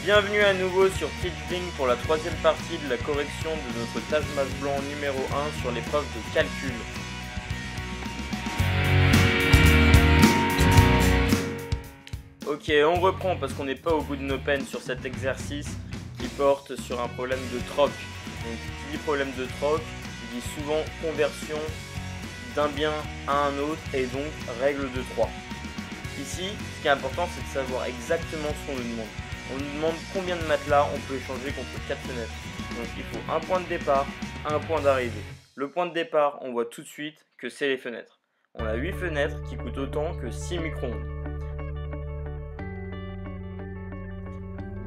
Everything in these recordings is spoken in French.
Bienvenue à nouveau sur TeachBling pour la troisième partie de la correction de notre tâche masse blanc numéro 1 sur l'épreuve de calcul. Ok, on reprend parce qu'on n'est pas au bout de nos peines sur cet exercice qui porte sur un problème de troc. Donc qui dit problème de troc, dit souvent conversion d'un bien à un autre et donc règle de 3. Ici, ce qui est important, c'est de savoir exactement ce qu'on nous demande. On nous demande combien de matelas on peut échanger contre 4 fenêtres. Donc il faut un point de départ, un point d'arrivée. Le point de départ, on voit tout de suite que c'est les fenêtres. On a 8 fenêtres qui coûtent autant que 6 micro-ondes.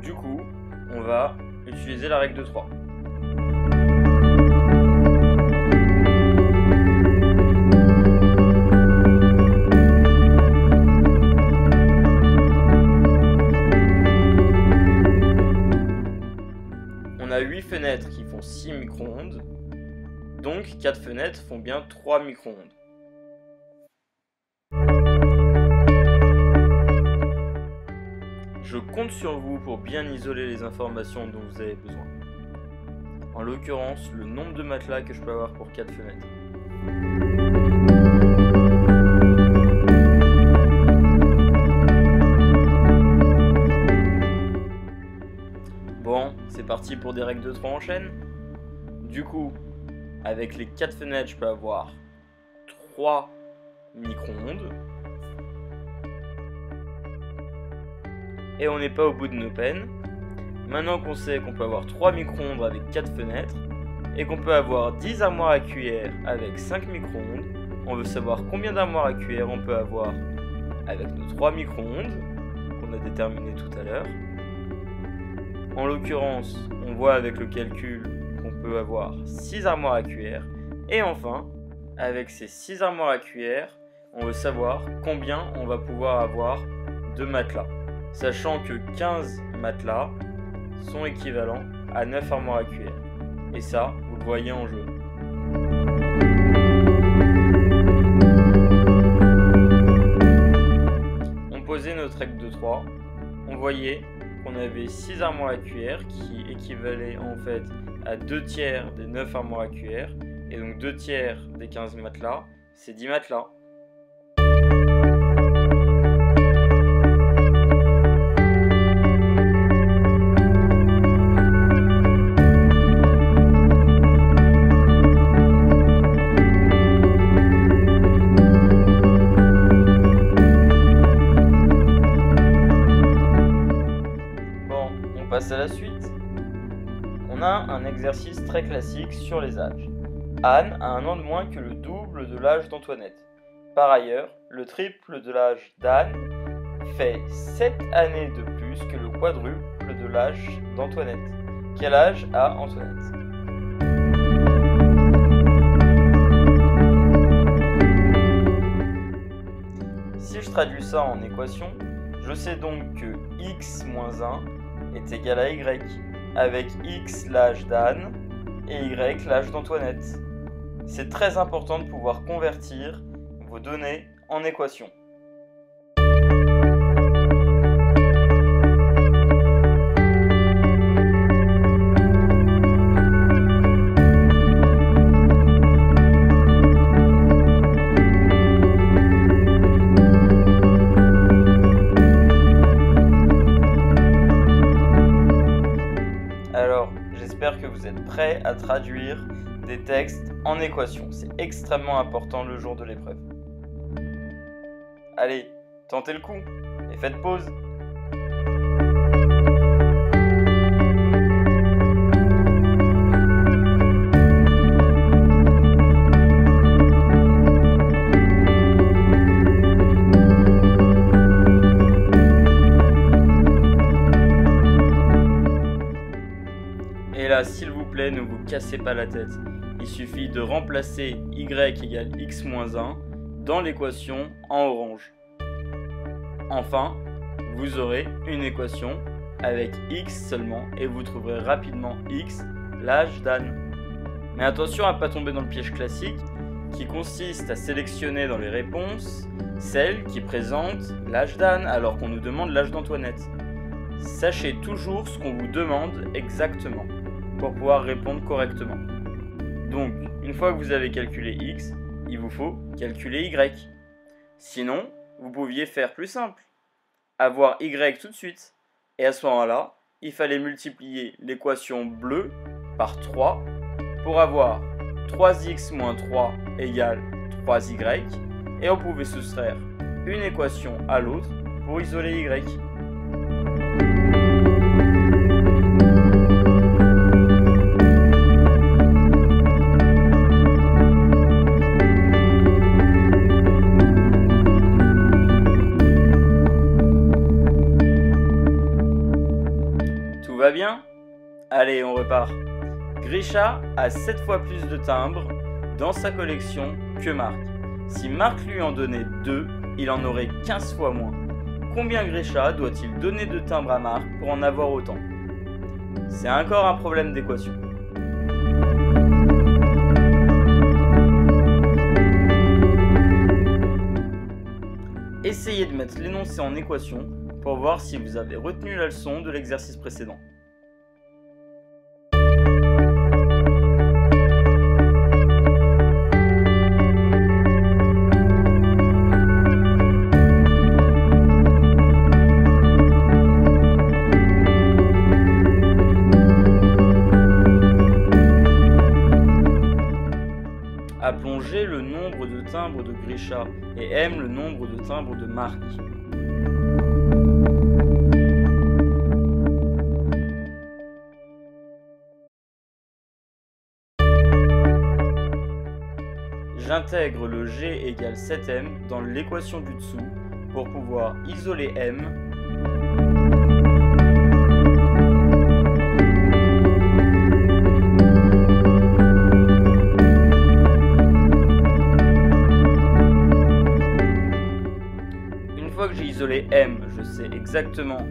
Du coup, on va utiliser la règle de 3. On a 8 fenêtres qui font 6 micro-ondes, donc 4 fenêtres font bien 3 micro-ondes. Je compte sur vous pour bien isoler les informations dont vous avez besoin. En l'occurrence, le nombre de matelas que je peux avoir pour 4 fenêtres. Bon, c'est parti pour des règles de 3 en chaîne. Du coup, avec les 4 fenêtres, je peux avoir 3 micro-ondes. Et on n'est pas au bout de nos peines. Maintenant qu'on sait qu'on peut avoir 3 micro-ondes avec 4 fenêtres, et qu'on peut avoir 10 armoires à cuillère avec 5 micro-ondes, on veut savoir combien d'armoires à cuillère on peut avoir avec nos 3 micro-ondes, qu'on a déterminé tout à l'heure. En l'occurrence, on voit avec le calcul qu'on peut avoir 6 armoires à cuillère. Et enfin, avec ces 6 armoires à cuillère, on veut savoir combien on va pouvoir avoir de matelas. Sachant que 15 matelas sont équivalents à 9 armoires à cuillère. Et ça, vous le voyez en jaune. On posait notre règle de 3. On voyait qu'on avait 6 armoires à cuillère qui équivalaient en fait à 2 tiers des 9 armoires à cuillère. Et donc 2 tiers des 15 matelas, c'est 10 matelas. À la suite, on a un exercice très classique sur les âges. Anne a un an de moins que le double de l'âge d'Antoinette. Par ailleurs, le triple de l'âge d'Anne fait 7 années de plus que le quadruple de l'âge d'Antoinette. Quel âge a Antoinette ? Si je traduis ça en équation, je sais donc que x moins 1 est égal à y, avec x l'âge d'Anne et y l'âge d'Antoinette. C'est très important de pouvoir convertir vos données en équations. J'espère que vous êtes prêts à traduire des textes en équations. C'est extrêmement important le jour de l'épreuve. Allez, tentez le coup et faites pause. Et là, s'il vous plaît, ne vous cassez pas la tête. Il suffit de remplacer y égale x moins 1 dans l'équation en orange. Enfin, vous aurez une équation avec x seulement et vous trouverez rapidement x, l'âge d'Anne. Mais attention à ne pas tomber dans le piège classique qui consiste à sélectionner dans les réponses celles qui présentent l'âge d'Anne alors qu'on nous demande l'âge d'Antoinette. Sachez toujours ce qu'on vous demande exactement pour pouvoir répondre correctement. Donc, une fois que vous avez calculé x, il vous faut calculer y. Sinon, vous pouviez faire plus simple, avoir y tout de suite. Et à ce moment-là, il fallait multiplier l'équation bleue par 3 pour avoir 3x moins 3 égale 3y. Et on pouvait soustraire une équation à l'autre pour isoler y. Tout va bien? Allez, on repart. Grisha a 7 fois plus de timbres dans sa collection que Marc. Si Marc lui en donnait 2, il en aurait 15 fois moins. Combien Grisha doit-il donner de timbres à Marc pour en avoir autant? C'est encore un problème d'équation. Essayez de mettre l'énoncé en équation pour voir si vous avez retenu la leçon de l'exercice précédent. Appelons G le nombre de timbres de Grisha et M le nombre de timbres de Marc. J'intègre le G égale 7M dans l'équation du dessous pour pouvoir isoler M . Une fois que j'ai isolé M, je sais exactement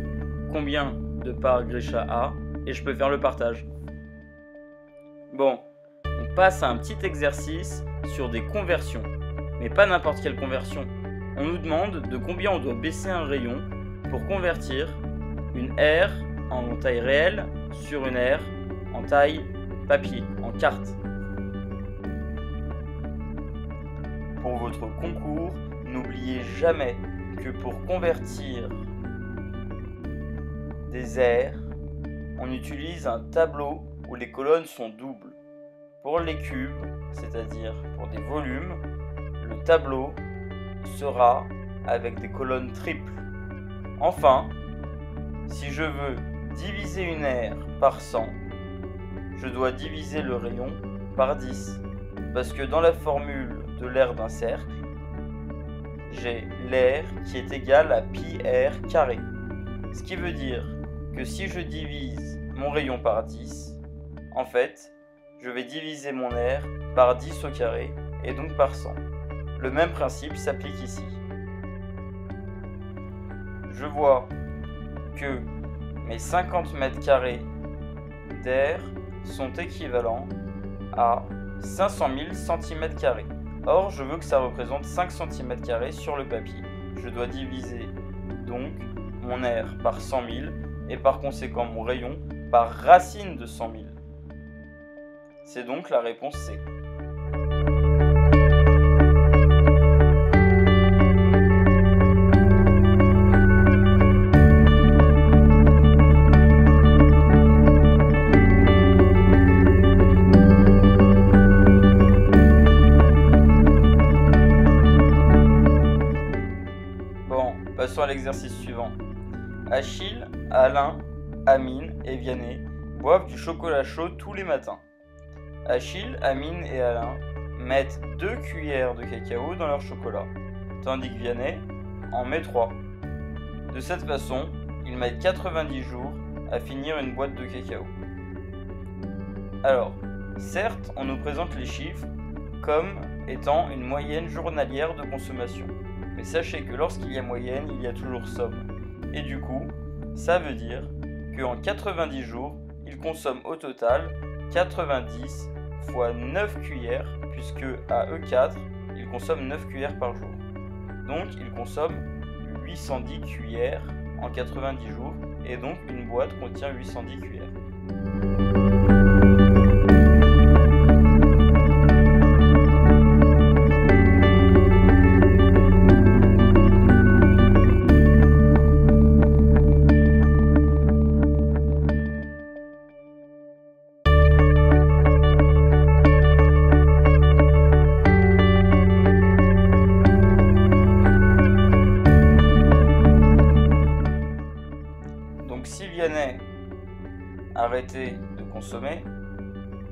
combien de parts Grisha a et je peux faire le partage. Bon, on passe à un petit exercice sur des conversions, mais pas n'importe quelle conversion. On nous demande de combien on doit baisser un rayon pour convertir une R en taille réelle sur une R en taille papier, en carte. Pour votre concours, n'oubliez jamais que pour convertir des R, on utilise un tableau où les colonnes sont doubles. Pour les cubes, c'est-à-dire pour des volumes, le tableau sera avec des colonnes triples. Enfin, si je veux diviser une R par 100, je dois diviser le rayon par 10. Parce que dans la formule de l'aire d'un cercle, j'ai l'aire qui est égale à pi r carré. Ce qui veut dire que si je divise mon rayon par 10, en fait, je vais diviser mon aire par 10 au carré et donc par 100. Le même principe s'applique ici. Je vois que mes 50 mètres carrés d'air sont équivalents à 500 000 cm². Or, je veux que ça représente 5 cm² sur le papier. Je dois diviser donc mon air par 100 000 et par conséquent mon rayon par racine de 100 000. C'est donc la réponse C. Passons à l'exercice suivant. Achille, Alain, Amine et Vianney boivent du chocolat chaud tous les matins. Achille, Amine et Alain mettent 2 cuillères de cacao dans leur chocolat, tandis que Vianney en met 3. De cette façon, ils mettent 90 jours à finir une boîte de cacao. Alors, certes, on nous présente les chiffres comme étant une moyenne journalière de consommation. Mais sachez que lorsqu'il y a moyenne, il y a toujours somme. Et du coup, ça veut dire qu'en 90 jours, il consomme au total 90 fois 9 cuillères, puisque à E4, il consomme 9 cuillères par jour. Donc, il consomme 810 cuillères en 90 jours, et donc une boîte contient 810 cuillères. Donc si Vianney arrêtait de consommer,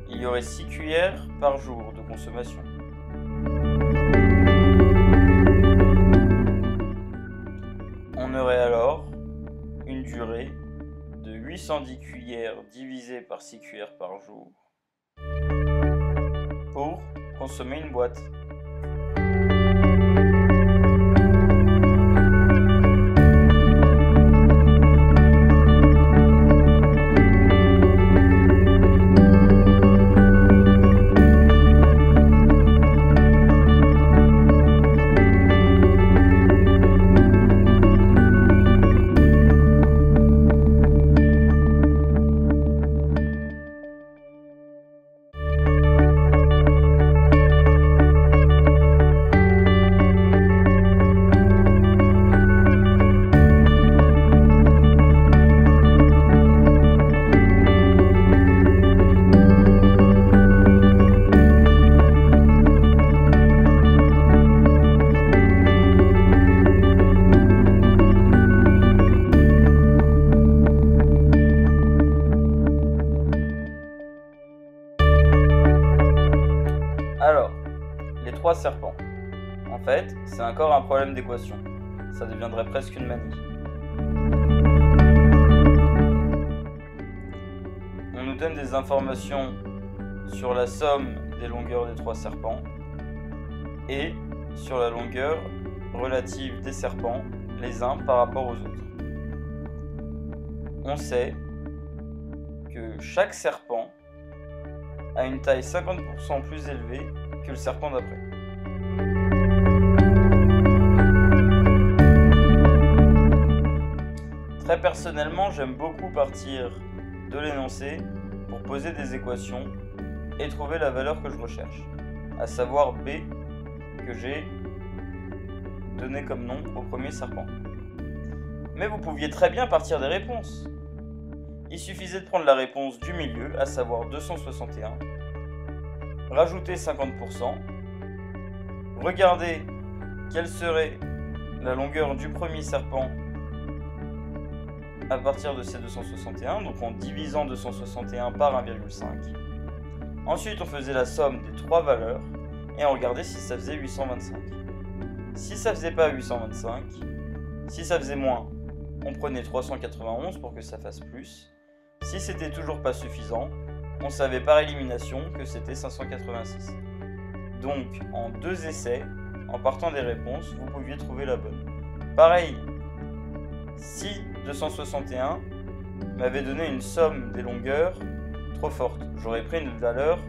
il y aurait 6 cuillères par jour de consommation. On aurait alors une durée de 810 cuillères divisées par 6 cuillères par jour pour consommer une boîte. Alors, les 3 serpents. En fait, c'est encore un problème d'équation. Ça deviendrait presque une manie. On nous donne des informations sur la somme des longueurs des 3 serpents et sur la longueur relative des serpents les uns par rapport aux autres. On sait que chaque serpent a une taille 50% plus élevée que le serpent d'après. Très personnellement, j'aime beaucoup partir de l'énoncé pour poser des équations et trouver la valeur que je recherche, à savoir B que j'ai donné comme nom au premier serpent. Mais vous pouviez très bien partir des réponses. Il suffisait de prendre la réponse du milieu, à savoir 261, rajouter 50%, regarder quelle serait la longueur du premier serpent à partir de ces 261, donc en divisant 261 par 1,5. Ensuite, on faisait la somme des 3 valeurs et on regardait si ça faisait 825. Si ça faisait pas 825, si ça faisait moins, on prenait 391 pour que ça fasse plus. Si c'était toujours pas suffisant, on savait par élimination que c'était 586. Donc, en 2 essais, en partant des réponses, vous pouviez trouver la bonne. Pareil, si 261 m'avait donné une somme des longueurs trop forte, j'aurais pris une valeur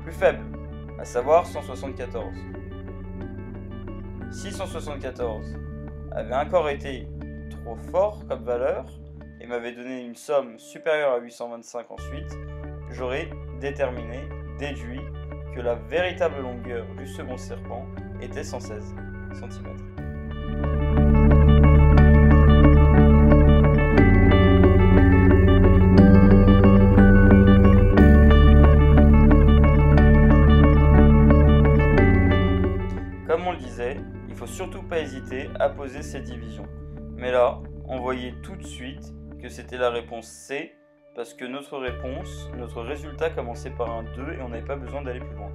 plus faible, à savoir 174. Si 174 avait encore été trop fort comme valeur, et m'avait donné une somme supérieure à 825 ensuite, j'aurais déduit que la véritable longueur du second serpent était 116 cm. Comme on le disait, il ne faut surtout pas hésiter à poser ces divisions. Mais là, on voyait tout de suite que c'était la réponse C, parce que notre résultat commençait par un 2 et on n'avait pas besoin d'aller plus loin.